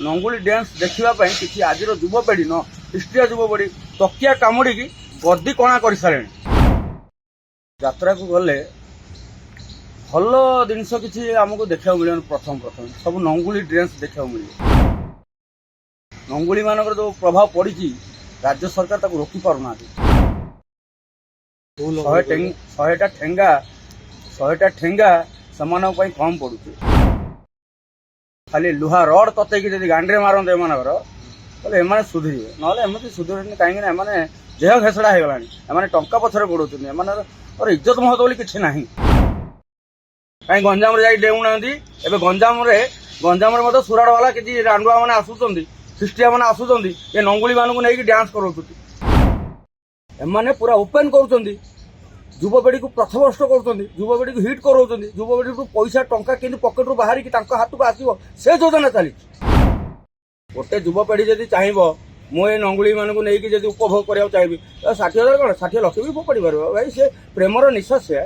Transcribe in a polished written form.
ନଙ୍ଗୁଳି dance ଦେଖିବା ପାଇଁ କିଛି ଆଜିର ଯୁବପିଢ଼ି ନ ଖ୍ରୀଷ୍ଟିଆ ଯୁବପିଢ଼ି ତକିଆ କାମୁଡ଼ିକି ଗଦି କଣା କରିସାରିଲେଣି। ଯାତ୍ରାକୁ ଗଲେ ଭଲ ଜିନିଷ କିଛି ଆମକୁ ଦେଖିବାକୁ ମିଳିବନି। ପ୍ରଥମ ସବୁ ନଙ୍ଗୁଳି ଡ୍ୟାନ୍ସ ଦେଖିବାକୁ ମିଳିବ। ନଙ୍ଗୁଳି ମାନଙ୍କର ଯୋଉ ପ୍ରଭାବ ପଡ଼ିଛି ରାଜ୍ୟ ସରକାର ତାକୁ ରୋକି ପାରୁନାହାନ୍ତି। 100ଟା ଠେଙ୍ଗା ସେମାନଙ୍କ ପାଇଁ କମ୍ ପଡୁଛି। ଖାଲି ଲୁହା ରଡ୍ ତତେଇକି ଯଦି ଗାଣ୍ଡିରେ ମାରନ୍ତେ ଏମାନଙ୍କର ତାହେଲେ ଏମାନେ ସୁଧୁରିବେ, ନହେଲେ ଏମିତି ସୁଧୁରିବେନି। କାହିଁକିନା ଏମାନେ ଦେହ ଘେସଡ଼ା ହେଇଗଲାଣି। ଏମାନେ ଟଙ୍କା ପଛରେ ଗୋଡ଼ଉଛନ୍ତି। ଏମାନଙ୍କର ଇଜ୍ଜତ ମହତ ବୋଲି କିଛି ନାହିଁ। କାହିଁ ଗଞ୍ଜାମରେ ଯାଇ ଡେଉଁନାହାନ୍ତି। ଏବେ ଗଞ୍ଜାମରେ ମଧ୍ୟ ସୁରାଟ ବାଲା କିଛି ରାଣ୍ଡୁଆ ମାନେ ଆସୁଛନ୍ତି, ଖ୍ରୀଷ୍ଟିଆ ମାନେ ଆସୁଛନ୍ତି, ଏ ନଙ୍ଗୁଳି ମାନଙ୍କୁ ନେଇକି ଡ୍ୟାନ୍ସ କରାଉଛନ୍ତି। ଏମାନେ ପୁରା ଓପେନ୍ କରୁଛନ୍ତି, ଯୁବପିଢ଼ିକୁ ପଥଭ୍ରଷ୍ଟ କରୁଛନ୍ତି, ଯୁବପିଢ଼ିକୁ ହିଟ୍ କରାଉଛନ୍ତି। ଯୁବପିଢ଼ିକୁ ପଇସା ଟଙ୍କା କେମିତି ପକେଟରୁ ବାହାରିକି ତାଙ୍କ ହାତକୁ ଆସିବ ସେ ଯୋଜନା ଚାଲିଛି। ଗୋଟେ ଯୁବପିଢ଼ି ଯଦି ଚାହିଁବ ମୁଁ ଏଇ ନଙ୍ଗୁଳି ମାନଙ୍କୁ ନେଇକି ଯଦି ଉପଭୋଗ କରିବାକୁ ଚାହିଁବି, 60,000 କ'ଣ 60 ଲକ୍ଷ ବି ଫୋପାଡ଼ି ପାରିବ। ଭାଇ ସେ ପ୍ରେମର ନିଶା ସେ